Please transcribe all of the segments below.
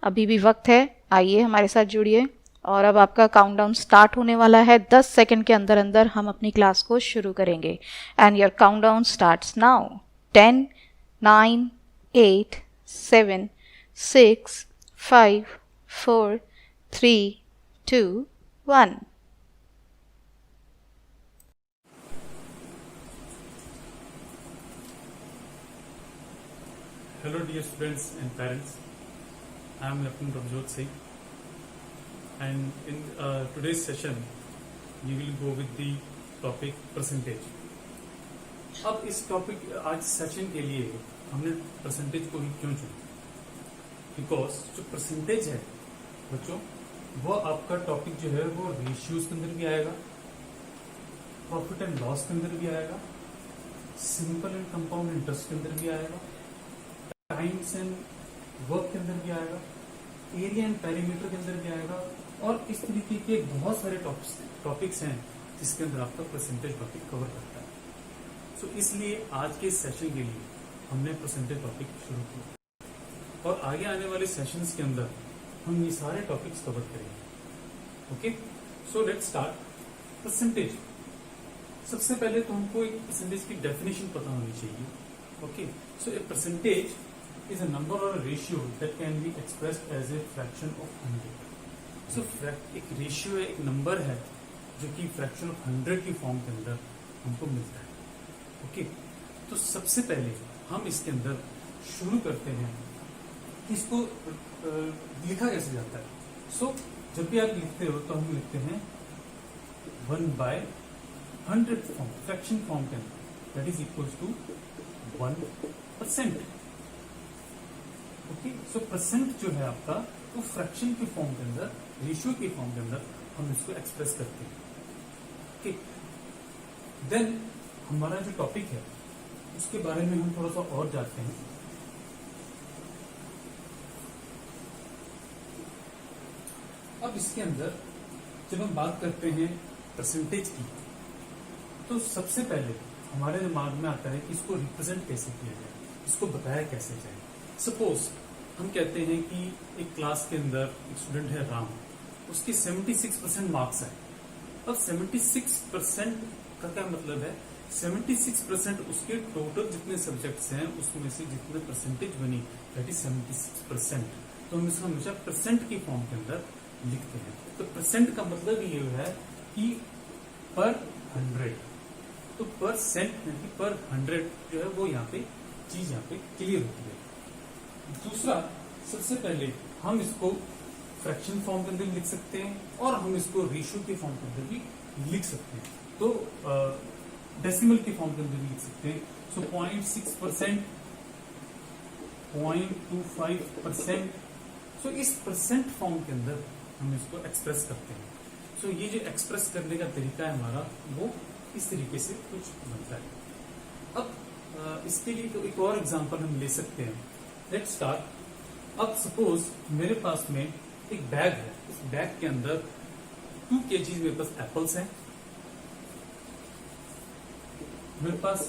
अभी भी वक्त है, आइए हमारे साथ जुड़िए। और अब आपका काउंटडाउन स्टार्ट होने वाला है। 10 सेकंड के अंदर अंदर हम अपनी क्लास को शुरू करेंगे। And your countdown starts now. 10, 9, 8, 7, 6, 5, 4, 3, 2, 1। Hello dear students and parents, I am Lieutenant Prabhjot Singh, and in today's session we will go with the topic percentage. अब इस टॉपिक आज सेशन के लिए हमने परसेंटेज को ही क्यों चुना? बिकॉज जो परसेंटेज है बच्चों, वो आपका टॉपिक जो है वो रेशियोज के अंदर भी आएगा, प्रॉफिट एंड लॉस के अंदर भी आएगा, सिंपल एंड कंपाउंड इंटरेस्ट के अंदर भी आएगा, टाइम्स एंड वर्क के अंदर भी आएगा, एरिया एंड पेरीमीटर के अंदर भी आएगा, और इस तरीके के बहुत सारे टॉपिक्स हैं जिसके अंदर आपका परसेंटेज टॉपिक कवर करता है। सो इसलिए आज के सेशन के लिए हमने परसेंटेज टॉपिक शुरू किया और आगे आने वाले सेशंस के अंदर हम ये सारे टॉपिक्स कवर करेंगे। Okay, so let's start. Percentage, सबसे पहले तो हमको एक परसेंटेज की डेफिनेशन पता होनी चाहिए। Okay, so a percentage is a number or a ratio that can be expressed as a fraction of 100. So एक रेशियो है, एक नंबर है जो कि फ्रैक्शन ऑफ 100 की फॉर्म के अंदर हमको मिलता है। ओके, तो सबसे पहले हम इसके अंदर शुरू करते हैं कि इसको लिखा कैसे जाता है। सो जब भी आप लिखते हो तो हम लिखते हैं 1/100 फॉर्म, फ्रैक्शन फॉर्म के अंदर, that is equals to 1%। Okay, so percent जो है आपका वो फ्रैक्शन की फॉर्म के अंदर, रेशियो की फॉर्म के अंदर हम इसको एक्सप्रेस करते हैं। ओके, देन हमारा जो टॉपिक है उसके बारे में हम थोड़ा सा और जानते हैं। अब इसके अंदर जब हम बात करते हैं परसेंटेज की, तो सबसे पहले हमारे दिमाग में आता है कि इसको रिप्रेजेंट कैसे किया जाए, इसको बताया कैसे जाए। सपोज हम कहते हैं कि एक क्लास के अंदर एक स्टूडेंट है राम, उसके 76% मार्क्स आए। अब 76% का क्या मतलब है? 76% उसके टोटल जितने सब्जेक्ट्स हैं उसमें से जितने परसेंटेज बनी, दैट इज 76%। तो हम इसको हमेशा परसेंट की फॉर्म के अंदर लिखते हैं। तो परसेंट का मतलब ये है कि पर 100, तो पर 100 जो है वो यहाँ पे चीज यहाँ पे क्लियर होती है। दूसरा, सबसे पहले हम इसको फ्रैक्शन फॉर्म के अंदर लिख सकते हैं और हम इसको रेशियो के फॉर्म के अंदर भी लिख सकते हैं। तो डेसिमल के फॉर्म के अंदर भी लिख सकते हैं। सो 0.6%, 0.25%। सो इस परसेंट फॉर्म के अंदर हम इसको एक्सप्रेस करते हैं। सो ये जो एक्सप्रेस करने का तरीका है हमारा, वो इस तरीके से कुछ बनता है। अब इसके लिए तो एक और एग्जांपल हम ले सकते हैं। Let's start. अब सपोज मेरे पास में एक बैग है, इस बैग के अंदर 2 kg मेरे पास एप्पल्स हैं, मेरे पास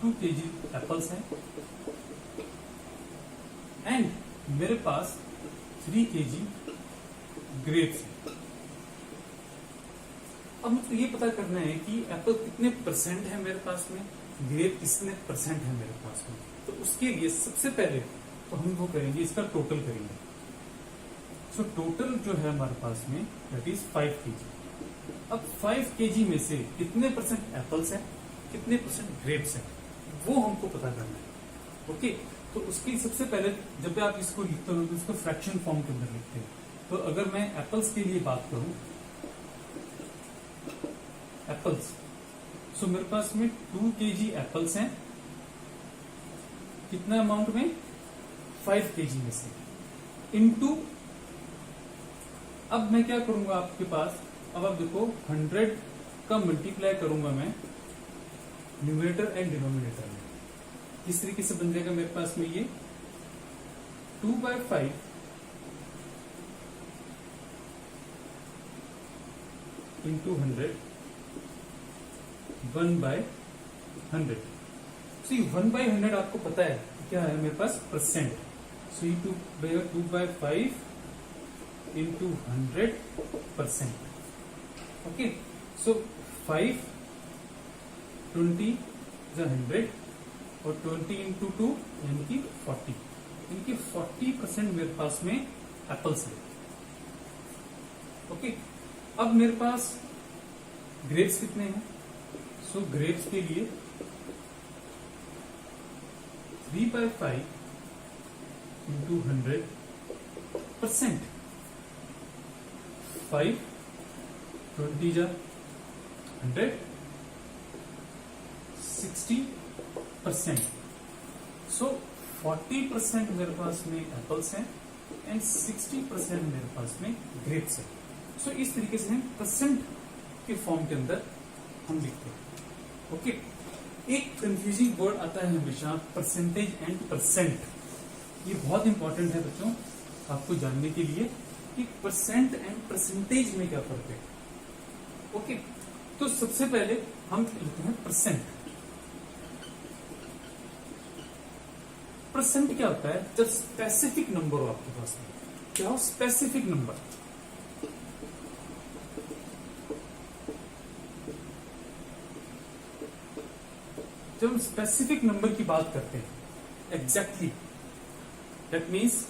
2 kg एप्पल्स हैं, एंड मेरे पास 3 kg ग्रेप्स हैं। अब मुझको ये पता करना है कि एप्पल कितने परसेंट है मेरे पास में, ग्रेप कितने परसेंट है मेरे पास में। तो उसके लिए सबसे पहले तो हम वो करेंगे, इसका टोटल करेंगे। सो टोटल जो है हमारे पास में दैट इज 5 kg। अब 5 kg में से कितने परसेंट एप्पल्स हैं, कितने परसेंट ग्रेप्स हैं, वो हमको पता करना है। ओके, तो उसकी सबसे पहले जब भी आप इसको लिखते हो तो इसको फ्रैक्शन फॉर्म के अंदर लिखते हैं। तो अगर मैं एप्पल्स के लिए बात करूं, एप्पल्स, सो मेरे पास में 2 kg एप्पल्स हैं, कितना अमाउंट में, 5 kg में से, इनटू, अब मैं क्या करूंगा आपके पास, अब आप देखो 100 का मल्टीप्लाई करूंगा मैं न्यूमरेटर एंड डिनोमिनेटर में। किस तरीके से बन जाएगा मेरे पास में ये 2/5 इंटू 100, 1/100। 1/100 आपको पता है क्या है मेरे पास, percent. So you to by 2 by 5 into 100%. Okay. So 5 20 is 100 और 20 into 2 यानी कि 40, यानी कि 40% मेरे पास में एप्पल्स है. ओके. अब मेरे पास ग्रेप्स कितने हैं? सो ग्रेप्स के लिए 3 by 5 into 100%. 5 20 जा 100 60%. सो 40% मेरे पास में एप्पल्स हैं एंड 60% मेरे पास में ग्रेप्स है. सो इस तरीके से हम परसेंट के फॉर्म के अंदर हम लिखते हैं. ओके. एक कंफ्यूजिंग वर्ड आता है हमेशा, परसेंटेज एंड परसेंट. ये बहुत इंपॉर्टेंट है बच्चों आपको जानने के लिए कि परसेंट एंड परसेंटेज में क्या फर्क है. ओके. तो सबसे पहले हम लिखते हैं परसेंट. परसेंट क्या होता है? जब स्पेसिफिक नंबर हो आपके पास में. क्या हो? Specific number. जब हम स्पेसिफिक नंबर की बात करते हैं एग्जैक्टली, दैट मीन्स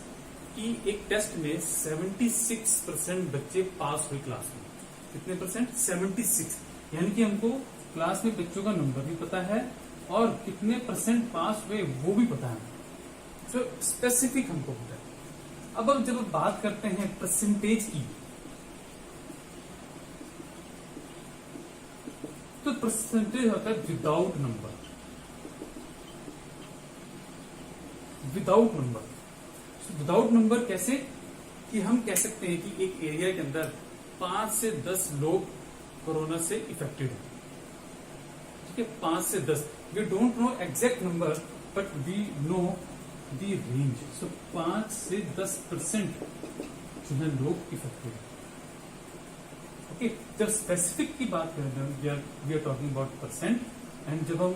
कि एक टेस्ट में 76% बच्चे पास हुए क्लास में. कितने परसेंट? 76. यानी कि हमको क्लास में बच्चों का नंबर भी पता है और कितने परसेंट पास हुए वो भी पता है. तो स्पेसिफिक हमको पता है. अब जब हम बात करते हैं परसेंटेज की, तो परसेंटेज होता है without number. Without number. Without number कैसे? कि हम कह सकते हैं कि एक एरिया के अंदर 5 से 10 लोग कोरोना से इफेक्टेड हैं. ठीक है, 5 से 10. We don't know exact number but we know the range. So 5 से 10% जो है लोग इफेक्टेड हैं. ओके. जब स्पेसिफिक की बात करते हैं we are talking about percent, and जब हम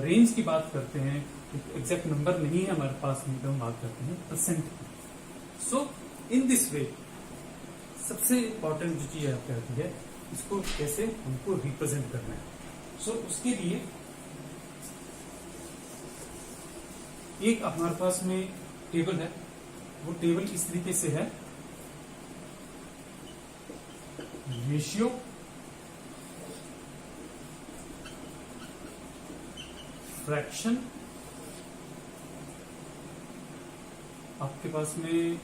रेंज की बात करते हैं, एग्जैक्ट नंबर नहीं है हमारे पास में, तो हम बात करते हैं परसेंट की. सो इन दिस वे सबसे इंपॉर्टेंट जो चीज आपको आती है, इसको कैसे हमको रिप्रेजेंट करना है. सो उसके लिए एक हमारे पास में टेबल है. वो टेबल इस तरीके से है. रेशियो, फ्रैक्शन, आपके पास में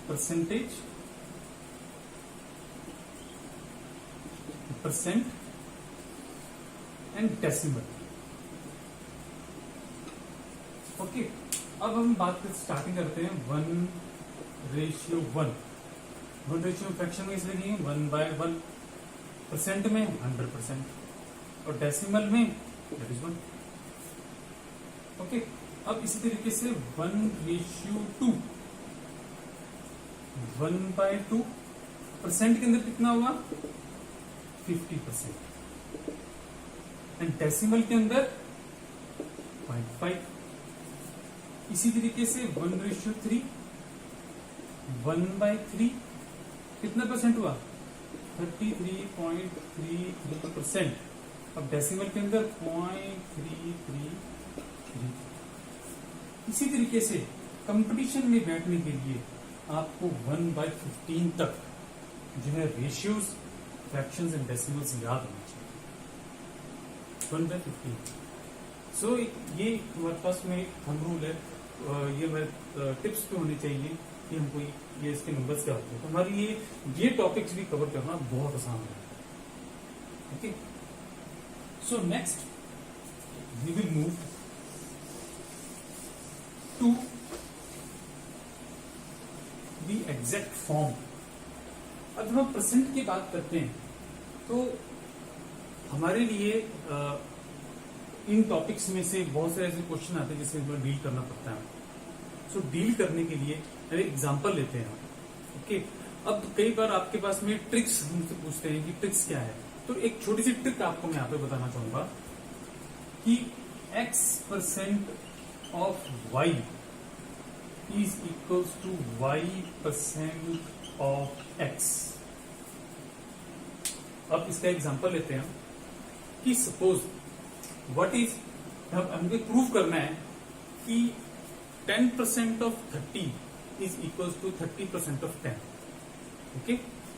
percentage, percent and decimal. Okay. अब हम बात स्टार्टिंग करते हैं 1:1. 1 फ्रैक्शन में इसलिए नहीं, 1/1. परसेंट में 100% और डेसिमल में that is 1. ओके. अब इसी तरीके से 1:2. 1/2. परसेंट के अंदर कितना हुआ? 50%. एंड डेसिमल के अंदर 0.5. इसी तरीके से 1:3. 1/3 कितना परसेंट हुआ? 33.33%. अब डेसिमल के अंदर 0.333. इसी तरीके से कंपटीशन में बैठने के लिए आपको 1/15 तक जो है रेशियोज, फ्रैक्शंस एंड डेसिमल्स याद होना चाहिए. 1/15. सो ये हमारे पास में थंब रूल है. ये हमारे टिप्स पे होने चाहिए कि हमको ये इसके नंबर्स क्या होते हैं. तो हमारे लिए ये टॉपिक्स भी कवर करना बहुत आसान है. Okay. So next we will move to the exact form. अब जब हम परसेंट की बात करते हैं तो हमारे लिए इन टॉपिक्स में से बहुत सारे ऐसे क्वेश्चन आते हैं जिससे हमें डील करना पड़ता है. सो डील करने के लिए एग्जांपल लेते हैं. ओके. अब कई बार आपके पास में ट्रिक्स हमसे पूछते हैं कि ट्रिक्स क्या है. तो एक छोटी सी ट्रिक आपको मैं यहाँ पे बताना चाहूंगा कि X% of Y is equals to y% of x। अब इसका एग्जांपल लेते हैं कि सपोज व्हाट इज, हमको प्रूव करना है कि 10% of 30 is equals to 30% of 10। Okay,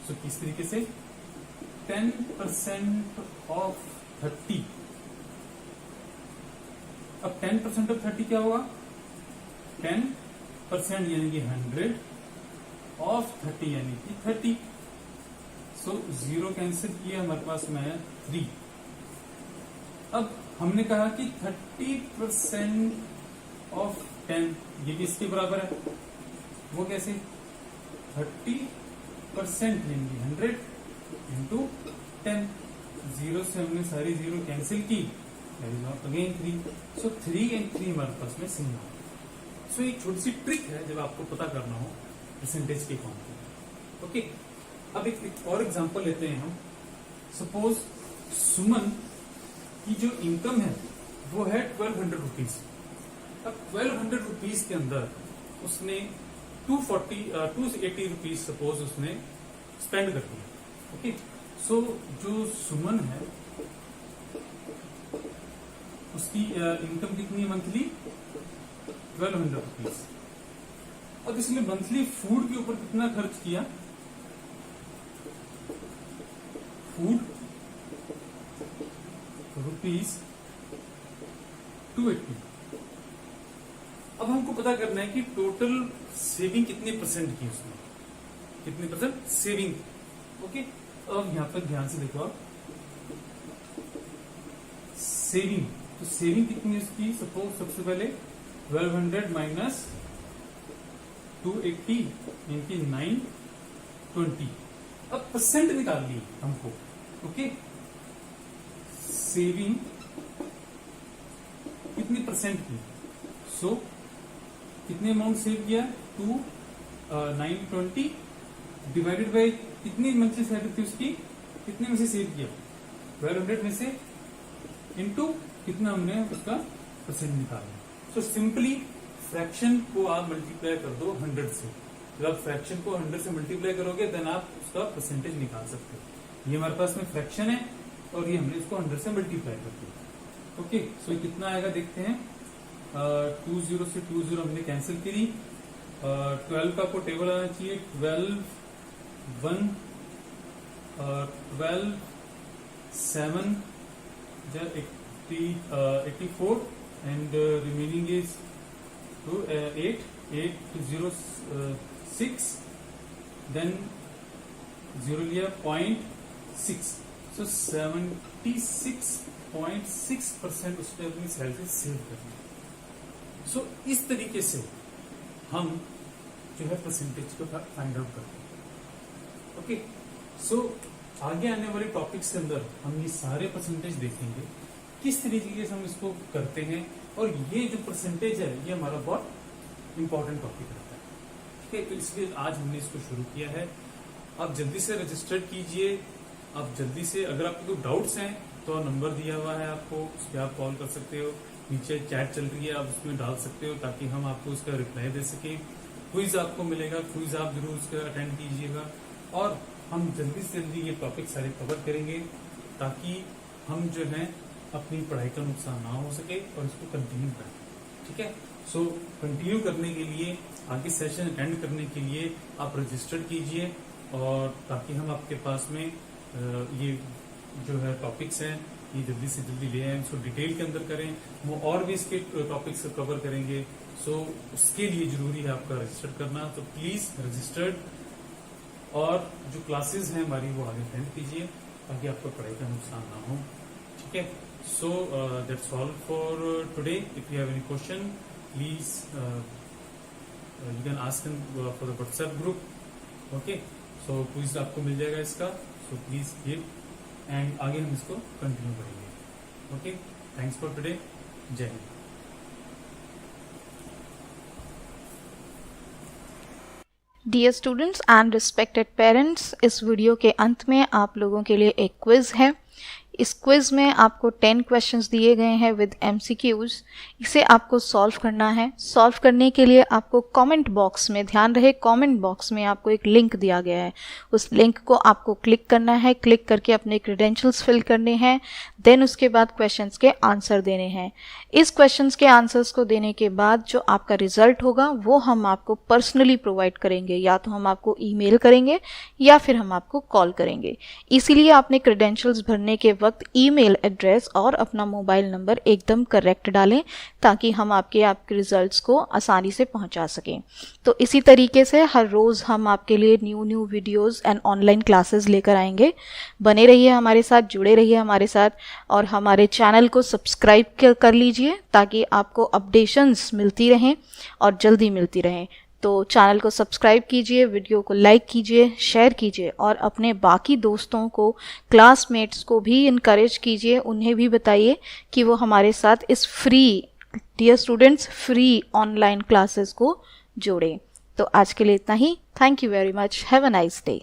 so किस तरीके से 10% ऑफ 30, अब 10% ऑफ 30 क्या होगा, 10% यानी कि 100 ऑफ 30 यानी कि 30। सो 0 कैंसिल किया, हमारे पास में है 3। अब हमने कहा कि 30% ऑफ 10 ये भी इसके बराबर है, वो कैसे, 30% यानी कि 100 इंटू 10। 0 से हमने सारी 0 कैंसिल की, अगेन 3। सो 3 एंड 3 हमारे पास में सेम है। सो एक छोटी सी ट्रिक है जब आपको पता करना हो परसेंटेज के फॉर्म को। ओके, अब एक और एग्जांपल लेते हैं हम। सपोज सुमन की जो इनकम है वो है 1200 रुपीज। अब 1200 रुपीज के अंदर उसने 280 रुपीज सपोज उसने स्पेंड कर दिया। ओके, सो जो सुमन है उसकी इनकम कितनी है मंथली, 1200 रुपीज। अब इसने मंथली फूड के ऊपर कितना खर्च किया, फूड रुपीज 280। अब हमको पता करना है कि टोटल सेविंग कितने परसेंट की उसने, कितने परसेंट सेविंग। ओके, अब यहां पर ध्यान से देखो आप, सेविंग, तो सेविंग कितनी है उसकी, सपोज सबसे पहले 1200 माइनस 280 यानी कि 920। अब परसेंट निकाल ली हमको। ओके, सेविंग कितनी परसेंट की, सो कितने अमाउंट सेव किया, 920 डिवाइडेड बाय कितनी मंथली सैलरी थी उसकी, कितने में से सेव किया, 1200 में से, इनटू कितना हमने उसका परसेंट निकाला। सो सिंपली फ्रैक्शन को आप मल्टीप्लाई कर दो 100 से। जब आप फ्रैक्शन को 100 से मल्टीप्लाई करोगे देन आप उसका परसेंटेज निकाल सकते हो। ये हमारे पास में फ्रैक्शन है और ये हमने इसको 100 से मल्टीप्लाई कर दिया। ओके, सो कितना आएगा देखते हैं। 20 से 20 हमने कैंसिल करी। 12 का आपको टेबल आना चाहिए, 12 1 12 7 84 and remaining is 8 0 6, then 0 लिया 0.6, so 76.6% उसने अपनी सैलरी सेव करनी। सो इस तरीके से हम जो है परसेंटेज को फाइंड आउट करते हैं। ओके, सो आगे आने वाले टॉपिक्स के अंदर हम ये सारे परसेंटेज देखेंगे, किस तरीके से हम इसको करते हैं, और ये जो परसेंटेज है ये हमारा बहुत इंपॉर्टेंट टॉपिक रहता है। ठीक है, तो इसलिए आज हमने इसको शुरू किया है। आप जल्दी से रजिस्टर कीजिए, आप जल्दी से, अगर आपको कोई डाउट्स हैं तो नंबर दिया हुआ है आपको, उस पर आप कॉल कर सकते हो, नीचे चैट चल रही है आप उसमें डाल सकते हो ताकि हम आपको उसका रिप्लाई दे सके। क्विज आपको मिलेगा, क्विज आप जरूर उसका अटेंड कीजिएगा, और हम जल्दी से जल्दी ये टॉपिक सारे कवर करेंगे ताकि हम जो है अपनी पढ़ाई का नुकसान ना हो सके और इसको कंटिन्यू करें। ठीक है, सो कंटिन्यू करने के लिए, आगे सेशन अटेंड करने के लिए आप रजिस्टर कीजिए, और ताकि हम आपके पास में ये जो है टॉपिक्स हैं ये जल्दी से जल्दी ले आए, इसको डिटेल के अंदर करें, वो और भी इसके टॉपिक्स कवर करेंगे। सो उसके लिए जरूरी है आपका रजिस्टर करना, तो प्लीज रजिस्टर्ड, और जो क्लासेस हैं हमारी वो आगे अटेंड कीजिए ताकि आपको पढ़ाई का नुकसान ना हो। ठीक है, so that's all for today. If you have any question please you can ask for the WhatsApp group. Okay, so quiz आपको मिल जाएगा इसका, सो प्लीज गिव, एंड आगे हम इसको कंटिन्यू करेंगे। Okay, thanks for today, Jai Hind. Dear students and respected parents, इस video के अंत में आप लोगों के लिए एक क्विज है। इस क्विज में आपको 10 क्वेश्चंस दिए गए हैं विद MCQs। इसे आपको सॉल्व करना है। सॉल्व करने के लिए आपको कमेंट बॉक्स में, ध्यान रहे कमेंट बॉक्स में आपको एक लिंक दिया गया है, उस लिंक को आपको क्लिक करना है। क्लिक करके अपने क्रेडेंशियल्स फिल करने हैं, देन उसके बाद क्वेश्चंस के आंसर देने हैं। इस क्वेश्चंस के आंसर्स को देने के बाद जो आपका रिजल्ट होगा वो हम आपको पर्सनली प्रोवाइड करेंगे, या तो हम आपको ईमेल करेंगे या फिर हम आपको कॉल करेंगे। इसीलिए आपने क्रेडेंशियल्स भरने के वक्त ईमेल एड्रेस और अपना मोबाइल नंबर एकदम करेक्ट डालें, ताकि हम आपके रिजल्ट्स को आसानी से पहुंचा सकें। तो इसी तरीके से हर रोज़ हम आपके लिए new videos and online classes लेकर आएंगे। बने रहिए हमारे साथ, जुड़े रहिए हमारे साथ, और हमारे चैनल को सब्सक्राइब कर लीजिए ताकि आपको अपडेशंस मिलती रहें और जल्दी मिलती रहें। तो चैनल को सब्सक्राइब कीजिए, वीडियो को लाइक कीजिए, शेयर कीजिए, और अपने बाकी दोस्तों को, क्लासमेट्स को भी इनकरेज कीजिए। उन्हें भी बताइए कि वो हमारे साथ इस free, dear students, free online classes को जोड़ें। तो आज के लिए इतना ही। Thank you very much. Have a nice day.